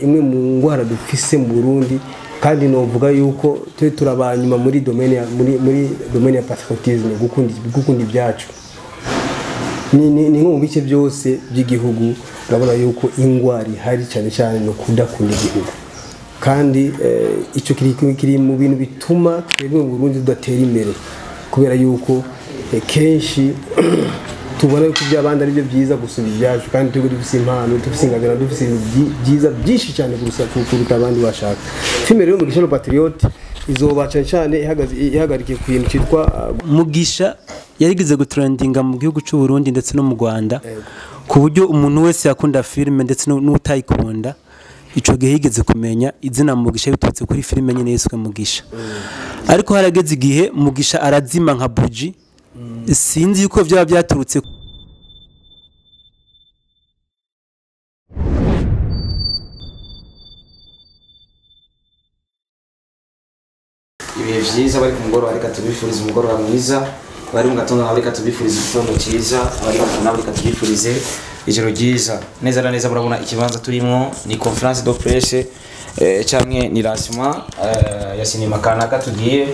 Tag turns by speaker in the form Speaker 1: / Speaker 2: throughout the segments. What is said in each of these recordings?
Speaker 1: imwe mu ngwara dufise mu Burundi kandi novuga yuko twe turabanyuma muri domaine ya patriotisme gukunda ibyacu ni nko mu bice byose by'igihugu urabona yuko ingwara ihari cyane cyane no kudakunda igihugu kandi icyo kiri mu bintu bituma twebwe mu Burundi tudatera imbere kubera yuko kenshi tubona yuko iby'abandi ari byo byiza gusumba ibyacu kandi turi dufise impano dufise ingagana dufise byiza byinshi cyane kuruta abandi bashaka. Filime rero Mugisha le Patriote izoba cyane ihagarikiye ku bintu cyitwa
Speaker 2: Mugisha yarigeze gutrendinga mu gihugu cy'u Burundi ndetse no mu Rwanda ku buryo umuntu wese yakunda filime ndetse n'utayikunda ico gihe yigeze kumenya izina Mugisha bitutse kuri filime nyene yiswe Mugisha. Ariko harageze igihe Mugisha arazima nka buji sinzi yuko byaba byaturutse
Speaker 3: ibihe byiza bari ku mugoroba reka tubifurize umugoroba mwiza bari mu gatondo reka tubifurize igitondo cyiza bari mu reka tubifurize ijoro ryiza neza na neza murabona ikibanza turimo ni conference de presse cyangwa ni lancement ya sinema kanaka tugiye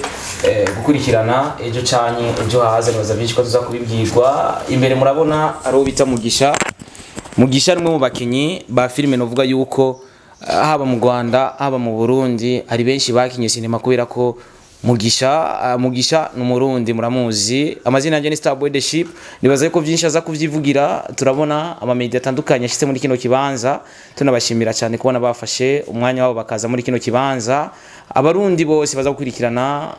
Speaker 3: gukurikirana ejo cyane ejo haza nibaza byinshi ko tuzakubibwirwa imbere murabona ari ubita Mugisha nimwe mu bakinyi ba filime novuga yuko haba mu Rwanda haba mu Burundi ari benshi bakinye sinema kubera ko Mugisha n'umurundi muramuzi amazina yanjye ni Starboy the Ship nibaza yuko byinshi aza kuvyivugira turabona ama media atandukanye ashitse muri kino kibanza tunabashimira cyane kubona bafashe umwanya wabo bakaza muri kino kibanza abarundi bose baza gukurikirana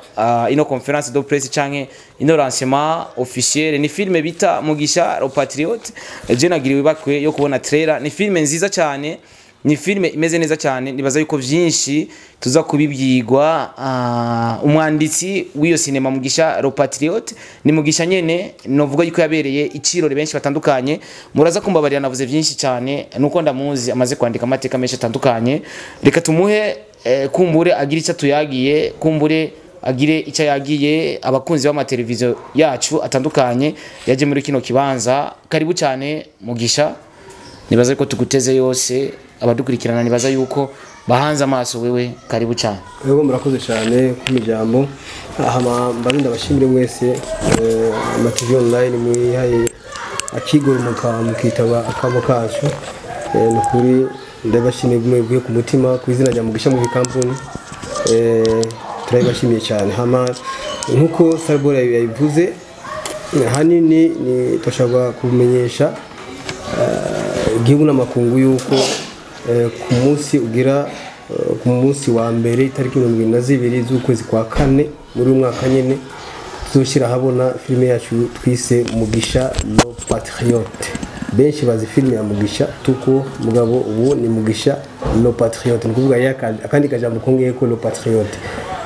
Speaker 3: ino conference de presse canke ino lancement officiel ni filme bita Mugisha le Patriote je nagiriwe bakwe yo kubona trailer ni filme nziza cyane ni filme imeze neza cyane nibaza yuko byinshi tuza kubibyigwa umwanditsi w'iyo sinema Mugisha le Patriote ni Mugisha nyene novuga yuko yabereye icirore benshi batandukanye muraza kumbabarira navuze byinshi cyane nuko ndamuzi amaze kwandika amateka menshi atandukanye reka tumuhe kumbure agira icyo tuyagiye kumbure agire icyo yagiye abakunzi b'amateleviziyo yacu atandukanye yaje muri kino kibanza karibu cyane Mugisha nibaza yuko tuguteze yose abadukurikirana nibaza yuko bahanze amaso wewe karibu cyane
Speaker 1: yego murakoze cyane ku mijambo aha mbarinda bashimire mwese amativi online mwihaye akigoro mukitaba akabo kacu nukuri ndabashimiye mwe ku mutima ku izina rya Mugisha mu kampuni turabashimiye cyane hama nkuko Starboy yabivuze hanini ni toshagwa kumenyesha igihugu n'amakungu yuko ku munsi ugira ku munsi wa mbere itariki 22 z'ukwezi kwa kane muri umwaka nyene tuzoshira habona filime yacu twise Mugisha le Patriote benshi bazi filime ya Mugisha tuko mugabo ubu ni Mugisha le Patriote nkuvuga akandi kajambo kongeye ko le Patriote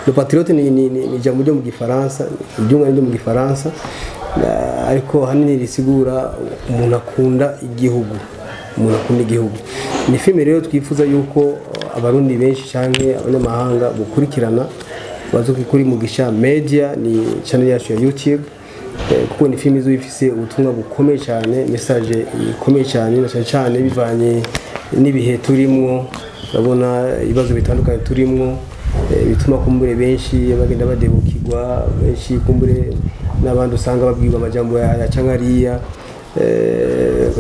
Speaker 1: le Patriote ni jambo ryo mu Gifaransa ibyunga ryo mu Gifaransa ariko hanini risigura umuntu akunda igihugu ni filime rero twifuza yuko abarundi benshi cyane abanyamahanga gukurikirana bazuki kuri Mugisha Media ni channel yacu ya YouTube kuko ni filime ifise ubutumwa bukomeye cyane message ikomeye cyane na cyane bivanye n'ibihe turimo urabona ibibazo bitandukanye turimo bituma kumbure benshi bagenda badebukirwa benshi kumbure n'abandi usanga babwirwa amajambo ya cyangariya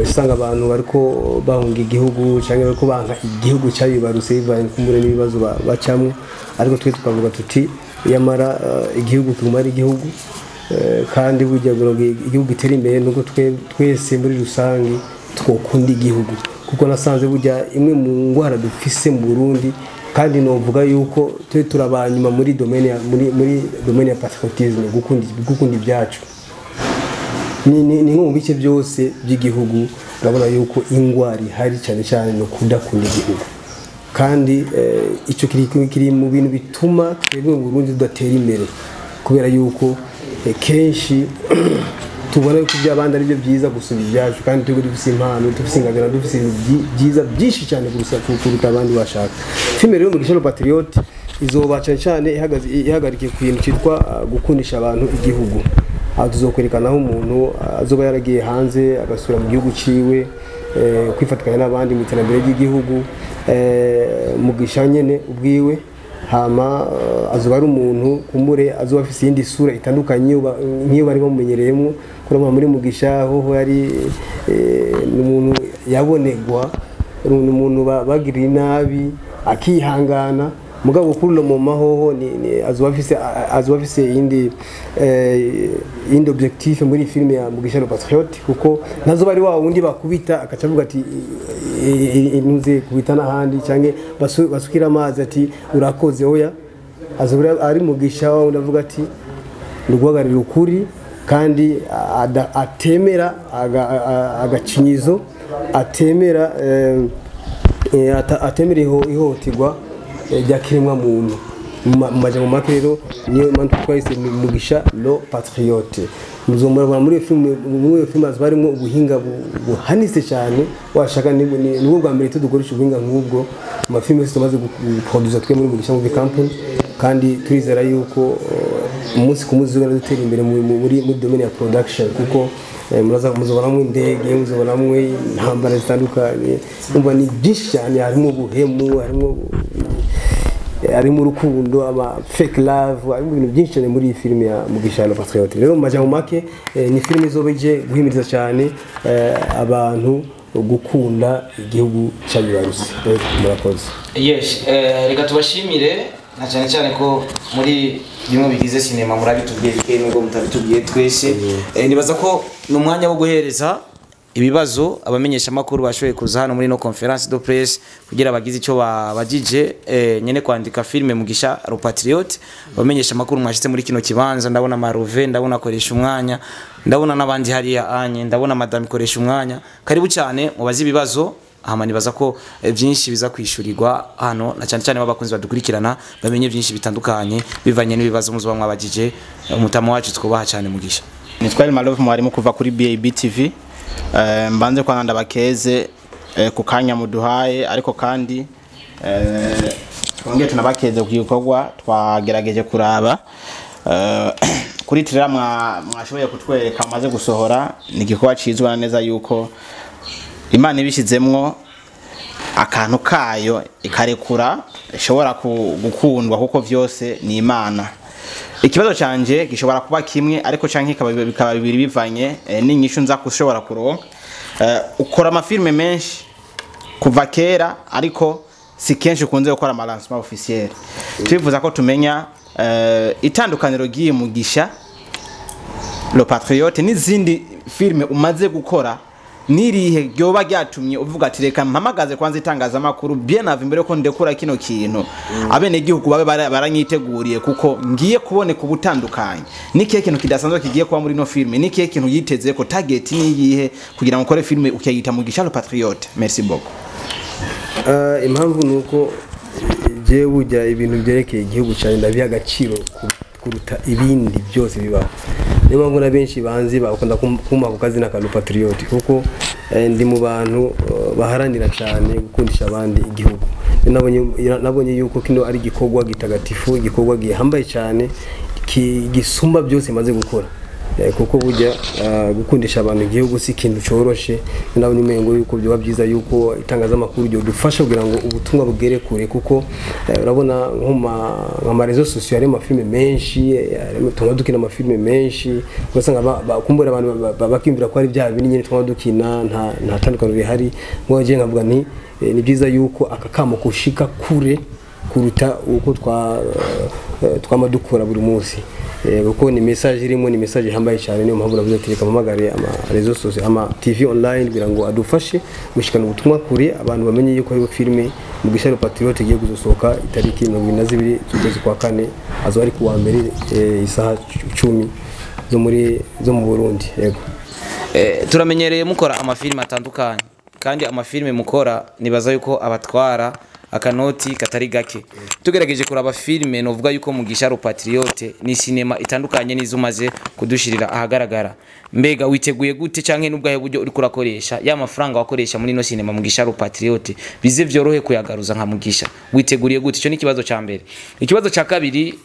Speaker 1: usanga abantu bariko bahunga igihugu cyangwa bariko banka igihugu cyabibaruse bivanye kumbure n'ibibazo bacamwe ariko twe tukavuga tuti yamara igihugu kumara igihugu kandi burya igihugu gitera imbere nuko twese muri rusangi twokunda igihugu kuko nasanze burya imwe mu ngwara dufise mu Burundi kandi novuga yuko twe turabanyuma muri domaine ya patriotisme gukunda ibyacu ni nko mu bice byose by'igihugu urabona yuko ingwara ihari cyane cyane no kudakunda igihugu kandi icyo kiri mu bintu bituma twebwe mu Burundi tudatera imbere kubera yuko kenshi tubona yuko iby'abandi ari byo byiza gusumba ibyacu kandi turi dufise impano dufise ingagana dufise byiza byinshi cyane kuruta abandi bashaka. Filime rero Mugisha le Patriote izoba cyane ihagarikiye ku bintu cyitwa gukundisha abantu igihugu aho tuzokwerekana aho umuntu azoba yaragiye hanze agasura mu gihugu ciwe kwifatikanya n'abandi mu iterambere ry'igihugu Mugisha nyene ubwiwe hama azoba ari umuntu kumure azoba afise iyindi sura itandukanye nk'iyo bari bamumenyereyemo kurama muri Mugisha ho yari umuntu yabonegwa umuntu bagirira inabi akihangana mugabo kuri mu mahoho ni azoba afise indi objectif muri filime ya Mugisha le Patriote kuko nazo bari wa wundi bakubita akacavuga ati inuze kubita n'ahandi canke basukira amazi ati urakoze oya azobura ari Mugisha wa ndavuga ati ndugwagarira ukuri kandi atemera agacinyizo atemera ihohoterwa ryakiremwa muntu mu majambo make rero niyo mpamvu twahise Mugisha le Patriote muzomurabona muri filime barimo ubuhinga buhanitse cyane washaka nibwo bwa mbere tudukoresha ubuhinga nk'ubwo mu mafilime yose tumaze guproduce twe muri Mugisha Movie Company kandi turizera yuko umunsi ku munsi tuzagenda dutera imbere muri domaine ya production kuko muzobonamwe indege muzobonamwe intambara zitandukanye umva ni byinshi cyane harimo ubuhemu harimo urukundo ama fake love harimo ibintu byinshi cyane muri iyi filime ya Mugisha le Patriote rero mu majambo make ni filime izobeje guhimiriza cyane abantu gukunda igihugu cyabibaruse murakoze
Speaker 3: yes reka tubashimire na cyane cyane ko muri bimwe bigize sinema murabitubwiye bike nubwo mutabitubwiye twese nibaza ko n'umwanya wo guhereza ibibazo abamenyesha makuru bashoboye kuza hano muri no conference de presse kugira bagize icyo babajije nyene kwandika filme Mugisha le Patriote abamenyesha makuru mwashitse muri kino kibanza ndabona Maruve ndabona koresha umwanya ndabona nabandi hariya anye ndabona madame koresha umwanya karibu cyane mubazi ibibazo hama nibaza ko byinshi biza kwishurirwa hano na cyane cyane babakunzi badukurikirana bamenye byinshi bitandukanye bivanye n'ibibazo muzo bamwabajije umutamo wacu twubaha cyane Mugisha
Speaker 4: nitwari Malove mwarimu kuva kuri BAB TV mbanze kwa nanda bakeze ku kanya muduhaye ariko kandi twongeye tunabakeze ku gikorwa twagerageje kuraba kuri trailer mwashoboye kutwereka amaze gusohora ni gikorwa cizwa neza yuko Imana ibishizemwo akantu kayo ikarekura ishobora gukundwa kuko vyose ni Imana. Ikibazo canje gishobora kuba kimwe ariko canke bikaba bibiri bivanye n'inyishu nza kushobora kuronka. Ukora amafilme menshi kuva kera ariko si kenshi ukunze gukora amalancement officiel. Twifuza ko tumenya itandukaniro giye Mugisha le Patriote n'izindi filme umaze gukora nirihe gyoba ryatumye uvuga ati reka mpamagaze kwanza itangaza makuru bien avant mbere ko ndekura kino kintu abene gihugu babe baranyiteguriye kuko ngiye kubone ku butandukanye nikiye kintu kidasanzwe kigiye kuba muri no filme nikiye kintu yiteze ko target ni yihe kugira ngo ukore filme ukayita Mugisha le Patriote. Merci beaucoup.
Speaker 1: Impamvu nuko je bujya ibintu byerekeye igihugu cyane ndabiha agaciro kuruta ibindi byose bibaho. Niba ngona benshi banzi bakunda kuma ku kazi na le Patriote kuko ndi mu bantu baharanira cyane gukundisha abandi igihugu. Nabonye yuko kino ari gikorwa gitagatifu gikorwa gihambaye cyane gisumba byose maze gukora kuko bujya gukundisha abantu igihugu si kintu coroshe. Nabonye umengo yuko byo byiza yuko itangazamakuru ryo dufasha kugira ngo ubutumwa bugere kure kuko urabona nko rezo sociaux ari mafilme menshi tuma dukina amafilme menshi ugasanga bakumbura abantu bakimvira ko ari bya bintu nyine tuma dukina nta tandukano bihari ngo je nkavuga ni byiza yuko akakamo kushika kure kuruta uko twamadukora buri munsi kuko ni message irimo ni message hambaye cyane niyo mpamvu navuze ati reka mpamagare ama rezo sociaux ama TV online kugira ngo adufashe gushikana ubutumwa kure abantu bamenye yuko ari filme Mugisha le Patriote igiye kuzosoka itariki 22 z'ukwezi kwa kane azo ari kuwa mbere isaha 10 zo mu Burundi. Yego
Speaker 3: turamenyereye mukora amafilme atandukanye kandi amafilme mukora nibaza yuko abatwara akanoti katari gake tugerageje kuraba filme novuga yuko Mugisha le Patriote ni cinema itandukanye nizumaze kudushirira ahagaragara mbega witeguye gute canke nubwo buryo uri kurakoresha ya mafaranga wakoresha muri no cinema Mugisha le Patriote bize vyorohe kuyagaruza nka Mugisha witeguriye gute ico ni kibazo ca mbere. Ikibazo ca kabiri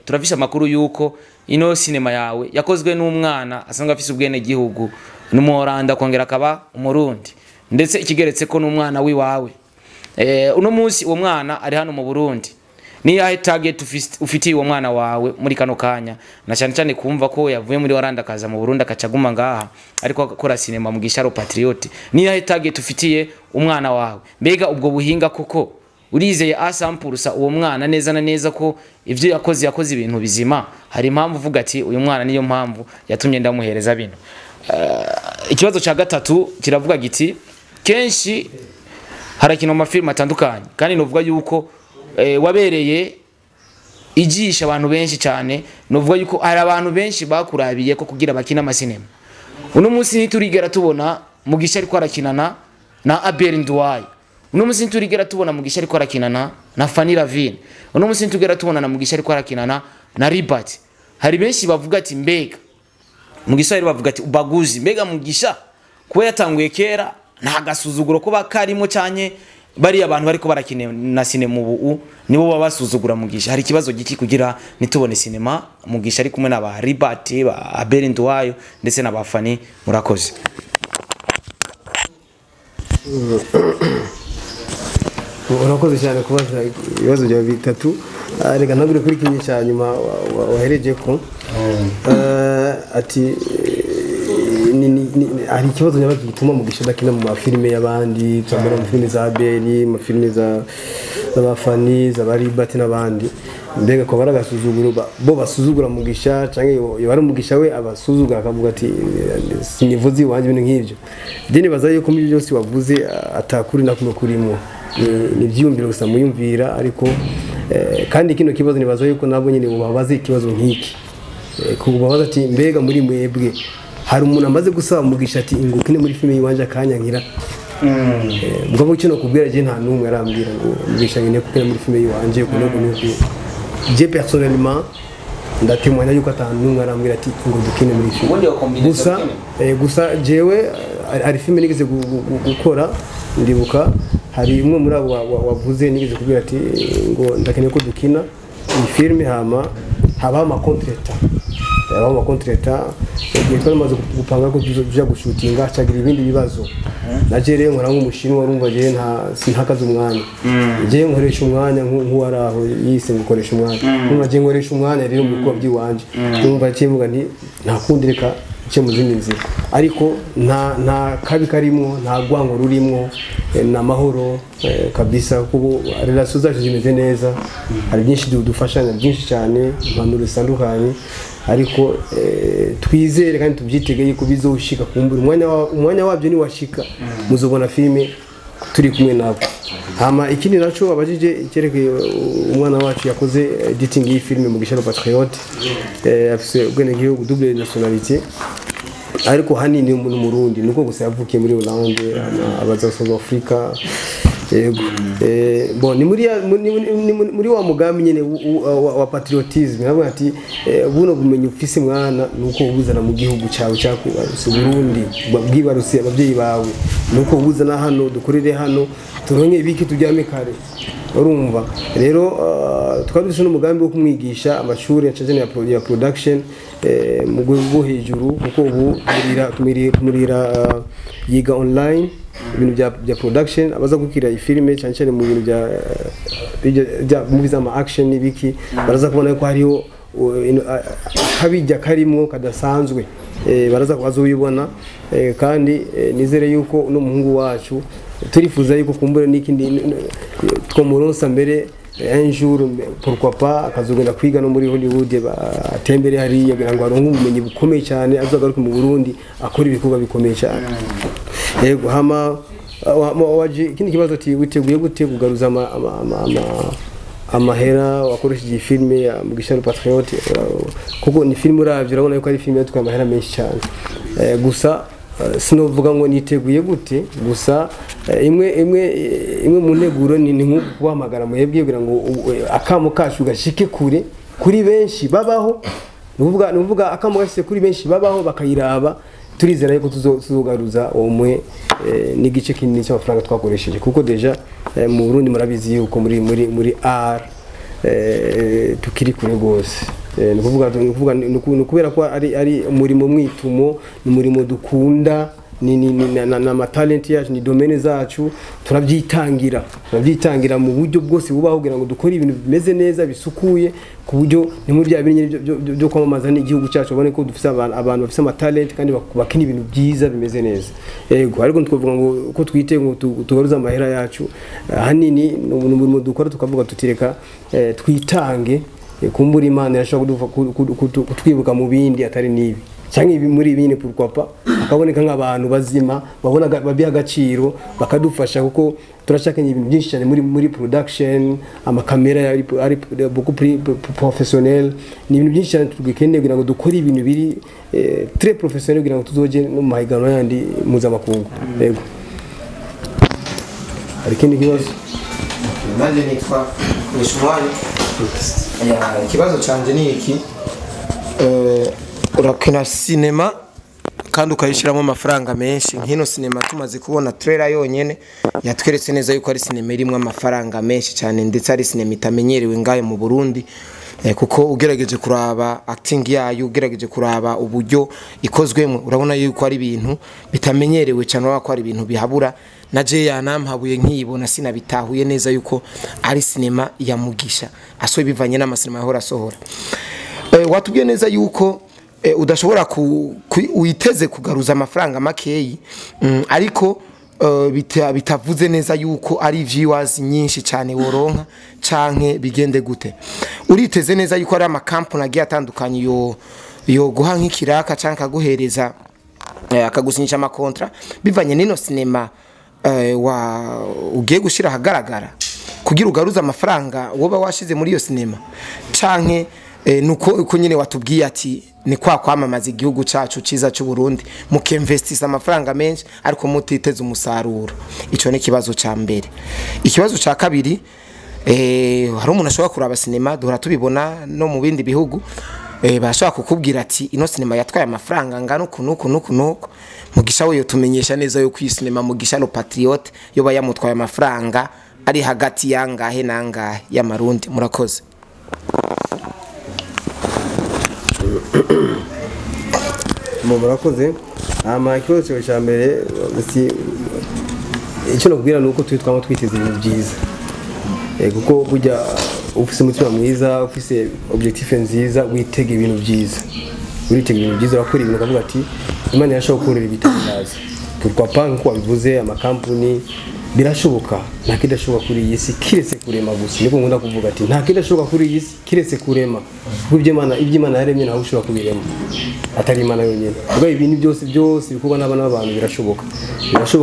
Speaker 3: turafisha makuru yuko ino cinema yawe yakozwe n'umwana asanga afise ubwene gihugu n'umuhoranda kongera akaba umurundi ndetse ikigeretse ko n'umwana wiwawe uno munsi uwo mwana ari hano mu Burundi niyahe target ufitiye uwo mwana wawe muri kano kanya na cyane cyane kumva ko yavuye muri Orlando akaza mu Burundi akacaguma ngaha ariko akora cinema mu Gisharo Patriote niyahe target ufitiye umwana wawe mbega ubwo buhinga koko urizeye asampulsa uwo mwana neza na neza ko ivyo yakoze ibintu bizima hari impamvu uvuga ati uyu mwana niyo mpamvu yatumye ndamuhereza bino. Ikibazo ca gatatu kiravuga giti kenshi harakina mu mafilm atandukanye kandi novuga yuko wabereye ijisha abantu benshi cyane novuga yuko hari abantu benshi bakurabiye ko kugira bakina amasinema uno munsi niturigera tubona Mugisha ariko arakinana na Abel Nduwaye uno munsi niturigera tubona Mugisha ariko arakinana na Fanny Ravine uno munsi niturigera tubona na Mugisha ariko arakinana na Ribat hari benshi bavuga ati mbega Mugisha ari bavuga ati ubaguzi mbega Mugisha kuba yatanguye kera nta gasuzuguro ko bakarimo cyane bari abantu bariko barakine na cinema ubu nibo babasuzugura Mugisha hari kibazo giki kugira nitubone cinema Mugisha ari kumwe n'aba Ribat ba Abel Nduwayo ndetse n'aba Fanny murakoze.
Speaker 1: Urakoze cyane kubaza ibibazo bya bitatu reka ntabure kuri kinyi cyane nyuma wahereje ko ati hari ikibazo nyabaki gituma Mugisha dakina mu mafilime y'abandi cyangwa mu filime za Abel mu filime za Fanny za Ribat n'abandi mbega ko baragasuzuguro bo basuzugura Mugisha cyangwa yari Mugisha we abasuzugura akavuga ati sinivuzi wanje ibintu nk'ibyo dini baza yuko muri byose wavuze atakuri nakume kurimo ni byiyumvira gusa muyumvira ariko kandi kino kibazo nibaza yuko nabo nyine bubabaze ikibazo nk'iki kubabaza ati mbega muri mwebwe hari umuntu amaze gusaba Mugisha ati ingukine muri filime yiwanje akanyankira mugabo kino kubwira je nta numwe arambwira ngo Mugisha nyine kukina muri filime yiwanje kuno je personnellement ndatemwanya yuko atanumwe arambwira ati ngo dukine muri filime gusa jewe ari filime nigeze gukora ndibuka hari umwe muri abo wavuze nigeze kubwira ati ngo ndakeneye ko dukina iyi filime haba ama contractor yaba contractor yitwa maze gupanga ko tuja gushutinga cagira ibindi bibazo naje rero nkora nk'umushinwa urumva je ntakaza umwanya je nkoresha umwanya nk'uwaraho yise gukoresha umwanya numva je nkoresha umwanya rero mu bikorwa by'iwanje numva cyemuga nti ntakundi reka cyo mu zindi nzira ariko nta kabi karimo nta gwango rurimo na mahoro kabisa kuko relation zacu zimeze neza hari byinshi dufashanya byinshi cyane impanuro zitandukanye ariko twizere kandi tubyitegeye ko bizoshika kumbura umwanya wabyo ni washika muzobona filime turi kumwe nabo hama ikindi naco abajije ikerekeye umwana wacu yakoze editing iyi filime mu Gisharo Patriote afise ubwene gihugu double nationalité ariko hanini mu Burundi nuko gusa yavukiye muri Hollande abaza South Africa yego bon ni muri wa mugambi nyene wa patriotisme nabwo ati buno bumenyi ufise mwana nuko ubuzana mu gihugu cyawe cyakwibaruse Burundi bwibaruse abavyeyi bawe nuko ubuzana hano dukorere hano turonye ibiki tujyame kare urumva rero twabise n'umugambi wo kumwigisha amashuri yacazene ya production mu rwego hejuru kuko ubu kumurira yiga online ibintu bya production abaza gukira ifilime cyane cyane mu bintu bya movies ama action n'ibiki baraza kubona ko hariho kabijya karimo kadasanzwe baraza bazubibona kandi nizere yuko no muhungu wacu turifuza yuko kumbura n'ikindi twomuronsa mbere un jour pourquoi pas akazogenda kwiga no muri Hollywood atembere hariya kugira ngo aronke ubumenyi bukomeye cyane azagaruke mu Burundi akora ibikorwa bikomeye cyane yego hama waje ikindi kibazo ati witeguye gute kugaruza amahera wakoresheje filme ya Gisharo Patriote kuko ni filme uravye urabona yuko ari filme yatwaye amahera menshi cyane gusa sinovuga ngo niteguye gute gusa imwe mu nteguro ni nko kuhamagara muhebwe kugira ngo akamo kacu gashike kure kuri benshi babaho nuvuga akamo gashike kuri benshi babaho bakayiraba turizera yuko tuzogaruza umwe n'igice kinini cy'amafaranga twakoresheje kuko deja mu Burundi murabizi yuko muri art tukiri kure gose nukuvuga nukubera ko ari umurimo mwitumo n'umurimo dukunda na talent yacu ni domaine zacu turabyitangira mu buryo bwose bubaho kugira ngo dukore ibintu bimeze neza bisukuye ku buryo ni muri bya bintu byo kwamamaza n'igihugu cyacu babone ko dufite abantu bafite ama talent kandi bakina ibintu byiza bimeze neza yego ariko twavuga ngo ko twite ngo tugaruza amahera yacu hanini mu dukora tukavuga tutireka twitange kumbura Imana irashobora kutwibuka mu bindi atari nibi cyangwa ibi muri bine pourquoi akaboneka nk'abantu bazima babona babiha agaciro bakadufasha kuko turashaka ibintu byinshi cyane muri production amakamera ari beaucoup plus professionnel ni ibintu byinshi cyane tugikeneye kugira ngo dukore ibintu biri très professionnel kugira ngo tuzoje no mahiganwa yandi mpuzamakungu yego ariko ni kibazo
Speaker 5: nanjye nitwa Mishwari ikibazo canje ni iki urakina sinema kandi ukayishiramo amafaranga menshi nkino sinema tumaze kubona trailer yonyene yatweretse neza yuko ari sinema irimo amafaranga menshi cyane ndetse ari sinema itamenyerewe ngaye mu Burundi kuko ugerageje kuraba acting yayo ugerageje kuraba uburyo ikozwemo urabona yuko ari ibintu bitamenyerewe cyane wako ari ibintu bihabura naje yanampabuye nkibona sinabitahuye neza yuko ari sinema ya Mugisha aso bivanye n'amasinema yahora sohora watubwiye neza yuko udashobora uiteze kugaruza amafaranga makeyi ariko bitavuze neza yuko ari viewers nyinshi cyane woronka canke bigende gute uriteze neza yuko ari amakampani agiye atandukanye yo guha nk'ikiraka canke aguhereza akagusinyisha amakontra bivanye n'ino sinema ugiye gushira hagaragara kugira ugaruza amafaranga woba washize muri iyo sinema canke nuko nyine watubwiye ati ni kwa kwamamaza igihugu cyacu ciza cy'u Burundi mukemvestisa amafaranga menshi ariko mutiteze umusaruro ico ne kibazo ca mbere ikibazo ca kabiri hari umuntu ashobora kuraba sinema duhora tubibona no mu bindi bihugu bashaka kukubwira ati ino sinema yatwaye amafaranga ngano kunuko Mugisha we yotumenyesha neza yo kwisinema Mugisha no patriote yo bayamutwaye amafaranga ari hagati yangahe nangahe y'amarundi murakoze
Speaker 1: murakoze ikibazo cya mbere icyo nakubwira ni uko twitwamo twiteze ibintu byiza kuko burya ufise umutima mwiza ufise objectif nziza witega ibintu byiza urakora ibintu ukavuga ati Imana yashobora gukorera ibitangaza pourquoi pas nkuko wabivuze amakampuni birashoboka nta kidashoboka kuri iyi si kiretse kurema gusa niko nkunda kuvuga ati nta kidashoboka kuri iyi si kiretse kurema kuko iby'Imana yaremye naho ushobora kubirema atari Imana yonyine ubwo ibintu byose bikorwa n'abana b'abantu birashoboka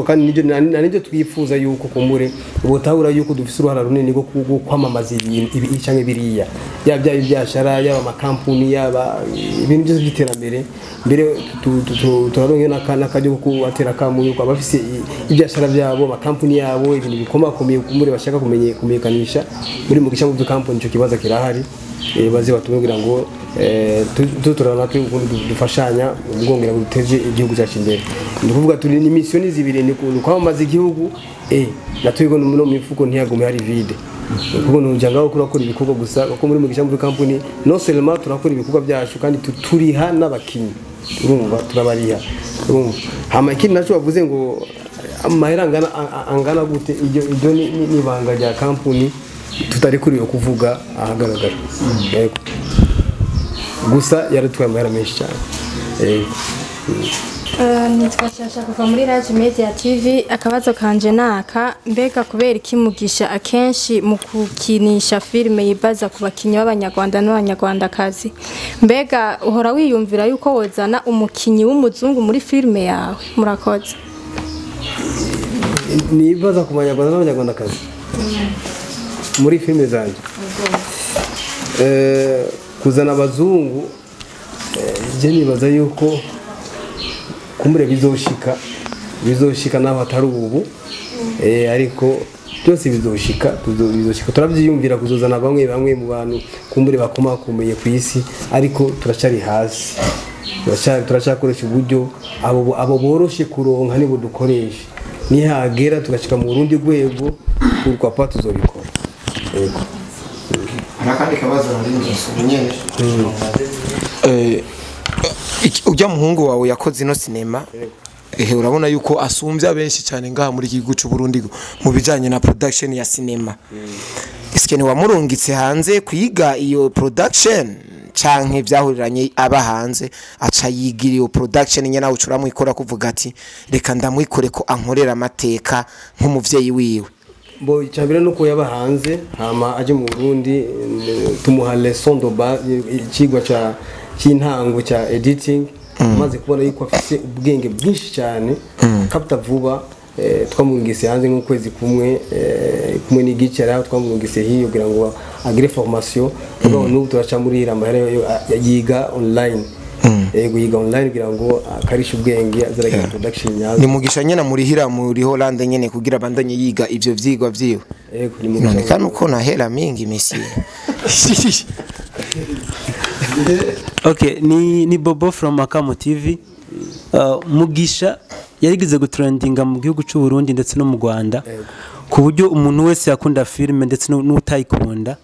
Speaker 1: kandi nibyo twifuza yuko kumure ubutahura yuko dufise uruhara runini rwo kwamamaza ibi cyangwa biriya yaba ibyashara yaba amakampuni yaba ibintu byose by'iterambere mbere turaronke n'akajyo ko kubatera kamu yuko abafise ibyashara byabo amakampuni yabo ibintu bikomakomeye kumure bashaka kumenyekanisha muri Mugisha mu kampani cyo kibaza kirahari baze batubwira ngo tuturana dufashanya ubwongera guteze igihugu cyacu imbere ndikuvuga turi ni mission zibiri ni kwamamaza igihugu natwigo no mifuko ntiyagume hari vide kuko nujanga gukora ibikorwa gusa kuko muri Mugisha mu kampani no seulement turakora ibikorwa byacu kandi turiha n'abakinyi urumva turabariha urumva hama ikindi naco bavuze ngo amahera angana gute ibyo ni banga rya kampani tutari kuri yo kuvuga ahagaragara yego gusa yaratwaye amahera menshi cyane
Speaker 6: nitwashasha kuva muri Rage Media TV akabazo kanje naka mbega kubera iki Mugisha akenshi mu kukinisha filime yibaza ku bakinyi b'abanyarwanda n'abanyarwandakazi mbega uhora wiyumvira yuko wozana umukinyi w'umuzungu muri filime yawe murakoze
Speaker 1: nibaza ku banyarwanda n'abanyarwandakazi muri filime zanjye kuzana abazungu je nibaza yuko kumure bizoshika naho atari ubu ariko byose bizoshika turabyiyumvira kuzozana bamwe mu bantu kumure bakomakomeye ku isi ariko turacari hasi turacyakoresha uburyo abo boroshe kuronka nibo dukoresha nihagera tugashika mu rundi rwego pourquoi pas tuzobikora yego
Speaker 5: nakandi kabazo nyene ujya muhungu wawe yakoze ino sinema urabona yuko asumbya benshi cyane ngaha muri iki gihugu cy'u Burundi mu bijanye na production ya cinema. Iskene wamurungitse hanze kwiga iyo production canke byahuriranye aba hanze aca yigira iyo production nyene nawe ucuramwe ikora kuvuga ati reka ndamwikore ko ankorera amateka nk'umuvyeyi wiwe.
Speaker 1: Bo cyambere nuko yaba hanze hama aje mu Burundi tumuha leçon de base ikigwa cy'intango cya editing maze kubona yuko afite ubwenge bwinshi cyane kapta vuba twamurungise hanze nk'ukwezi kumwe n'igice araho twamurungise hiyo kugira ngo agire formation ngo n'ubu turaca muri iramba yiga online yiga online kugira ngo akarisha ubwenge azaragira production nyazo.
Speaker 5: Ni mugisha nyene muri hira muri Holland nyene kugira bandanye yiga ivyo vyigwa vyiwe.
Speaker 1: Ni mugisha
Speaker 5: kandi uko na hela mingi mesi.
Speaker 2: Okay, ni Bobo from Makamo TV. Mugisha yarigize gutrendinga mu gihugu cy'u Burundi ndetse no mu Rwanda ku buryo umuntu wese yakunda filime ndetse n'utayikunda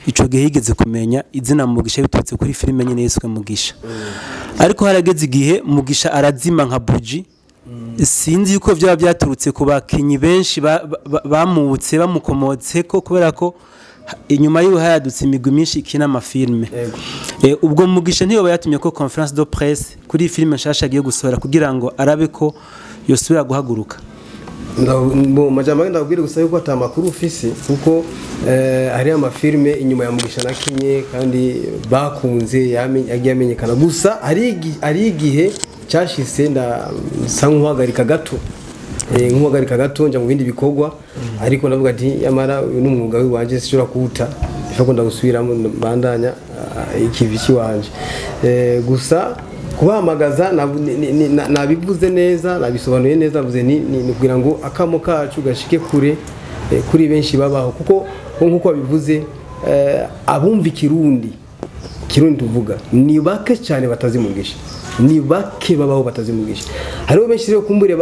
Speaker 2: ico gihe yigeze kumenya izina Mugisha bitutse kuri filime nyene yiswe Mugisha. Ariko harageze igihe Mugisha arazima nka buji. Sinzi yuko byaba byaturutse ku bakinyi benshi bamutse bamukomotse ko kubera ko inyuma y'ubu hayadutse imigwi myinshi ikina amafilme. Ubwo Mugisha ntiyo yatumye ko conference de presse kuri filime nshasha agiye gusohora kugira ngo arabe ko yosubira guhaguruka.
Speaker 1: Majambo ndabwira gusa yuko atamakuru ufise kuko ari amafilme inyuma ya Mugisha nakinye kandi bakunze yagiye amenyekana gusa ari igihe cyashise ndasa nk'uhagarika gato njya mu bindi bikorwa ariko ndavuga ati yamara n'umwuga wanje sishobora kuwuta ifako ndagusubiramo bandanya ikivi kiwanje gusa kubahamagaza nabivuze neza nabisobanuye neza vuze ni kugira ngo akamo kacu gashike kuri benshi babaho kuko nkuko babivuze abumva Kirundi tuvuga ni bake cyane batazi Mugisha ni bake babaho batazi Mugisha. Hariho benshi rero kumbure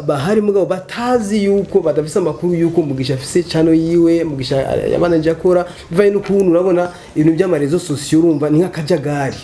Speaker 1: bahari mugabo batazi yuko badafise amakuru yuko Mugisha afise channel yiwe Mugisha yabananje akora bivaye n'ukuntu urabona ibintu by'amarezo sociaux urumva ni nk'akajagari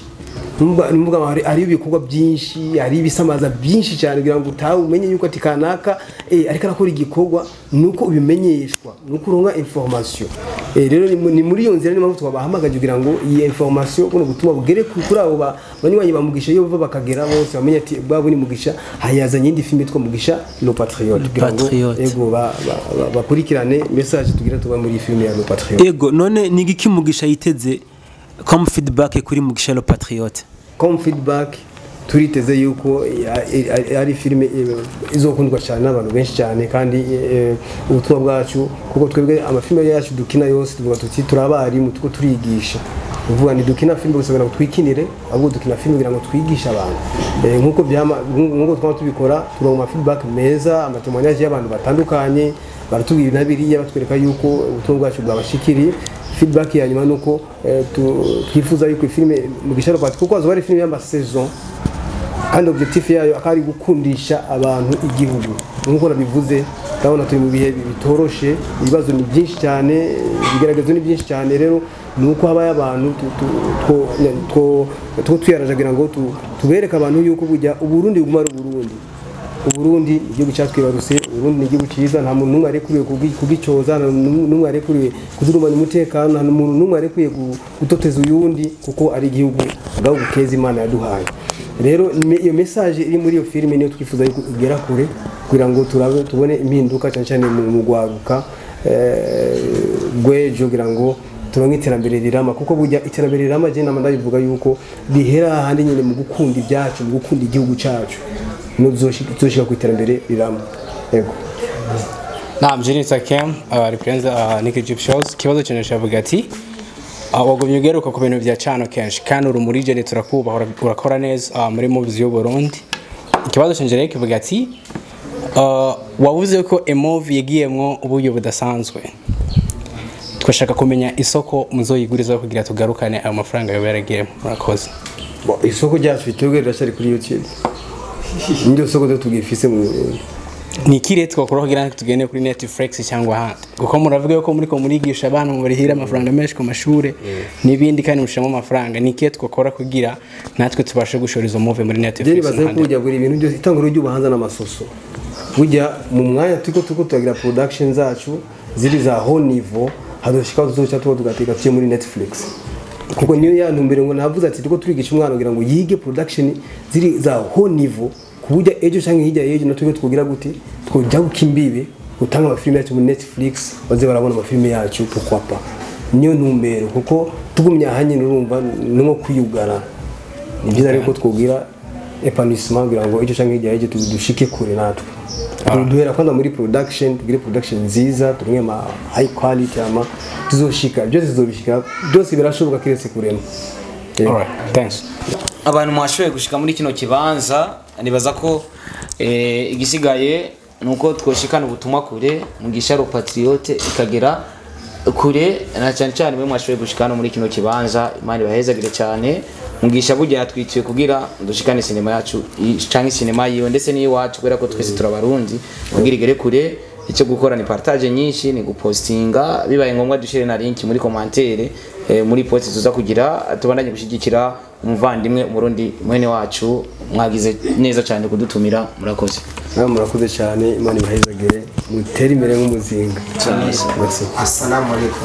Speaker 1: numva ari ibikorwa byinshi ari ibisamaza byinshi cyane kugira ngo utawe umenye yuko ati kanaka ariko arakora igikorwa nuko ubimenyeshwa nuko uronka information rero ni muri iyo nzira niyo twabahamagaje kugira ngo iyi information kuno gutuma bugere kuri abo banywanyi ba Mugisha yo bava bakagera bose bamenye ati bwabo ni Mugisha hayazanye indi film yitwa Mugisha Le Patriote kugira ngo ego bakurikirane message tugira tuba muri film ya Le Patriote.
Speaker 2: Ego none ni giki Mugisha yiteze comme feedback kuri Mugisha Le Patriote?
Speaker 1: Comme feedback turiteze yuko ari filime izokundwa cyane n'abantu benshi cyane kandi ubutumwa bwacu kuko twebwe amafilime yacu dukina yose tuvuga tuti turabari mu tuko turigisha uvuga ni dukina filime gusa ngo twikinire ahubwo dukina filime kugira ngo twigisha abantu nkuko twaba tubikora turonka feedback meza amatemonyage y'abantu batandukanye baratubwira nabiriya batwereka yuko ubutumwa bwacu bwabashikiriye. Feedback ya nyuma nuko twifuza yuko filime Mugisha Le Patriote kuko azobari filime y'ama saison kandi objectif yayo akari gukundisha abantu igihugu nkuko nabivuze ndabona turi mu bihe bitoroshe ibibazo ni byinshi cyane ibigaragazo ni byinshi cyane rero nuko habaye abantu twiyaraje kugira ngo tubereka abantu yuko bujya Uburundi bugumara Uburundi igihugu cyatwibaruse Uburundi ni igihugu cyiza nta muntu numwe arekuriwe kugicoza nta numwe arekuriwe kudurumanya umutekano nta muntu numwe arekuriwe gutoteza uyundi kuko ari igihugu gaho gukeza Imana yaduhaye. Rero iyo message iri muri iyo filime niyo twifuza igera kure kugira ngo tubone impinduka cyane cyane mu gwaruka gwejo kugira ngo turonke iterambere rirama kuko burya iterambere rirama je namanda bivuga yuko bihera handi nyine mu gukunda ibyacu mu gukunda igihugu cyacu nuzoshika ku iterambere rirama. Yego
Speaker 7: naam jeni Sakem represent Nick Jeep Shows kibazo cyane shavuga ati wagumye ugeruka ku bintu bya cano kenshi kandi urumuri jeni turakuba urakora neza muri movies y'u Burundi. Ikibazo cyanje rero kivuga ati wavuze ko movie yagiyemwo uburyo budasanzwe twashaka kumenya isoko muzoyiguriza kugira tugarukane ayo mafaranga yo yaragiyemo murakoze.
Speaker 1: Isoko ryacu twebwe rirashari kuri YouTube ndio soko tugifise mu
Speaker 7: ni ikire twakora kugira ngo tugende kuri Netflix cyangwa ahandi kuko muravuga yuko muri ko murigisha abantu mubarihira amafaranga menshi ku mashure n'ibindi kandi mushiramo amafaranga ni ikire twakora kugira natwe tubashe gushora izo movie muri Netflix.
Speaker 1: Jeni baze kujya gura ibintu byose itanguro ry'ubuhanza n'amasoso burya mu mwanya tuko turagira production zacu ziri za haut niveau hadoshika tuzoca tugateka cyo muri Netflix kuko niyo ya ntumbere ngo navuze ati tuko turigisha umwana kugira ngo yige production ziri za haut niveau kuburya ejo cyangwa hirya yejo natwe twogira gute twojya gukimbibe gutanga amafilme yacu muri Netflix baze barabona amafilme yacu pourquoi pas niyo ntumbero kuko tugumya hanye nurumva no kwiyugara nibyiza reko twogira épanouissement kugira ngo ejo cyangwa hirya yejo dushike kure natwe duhera kwanza muri production tugire production nziza turinge ma high quality ama tuzoshika byose zizobishika byose birashoboka kiretse kurema.
Speaker 7: Alright, thanks.
Speaker 3: Abantu mwashoboye gushika muri kino kibanza nibaza ko igisigaye nuko twoshikana ubutumwa kure mugisha ro patriote ikagera kure na cyane cyane mwe mwashoboye gushikana muri kino kibanza Imana bahezagire cyane mugisha burya yatwitiye kugira dushikane sinema yacu cyangwa sinema yiwe ndetse ni wacu kubera ko twese turabarundi kugira igere kure icyo gukora ni partage nyinshi ni gupostinga bibaye ngombwa dushire na link muri commentaire muri post tuza kugira tubandanye gushigikira umuvandimwe umurundi mwene wacu mwagize neza cyane kudutumira murakoze.
Speaker 1: Murakoze cyane Imana ibahezagire mutere imbere nk'umuzinga.
Speaker 3: Assalamu alaikum.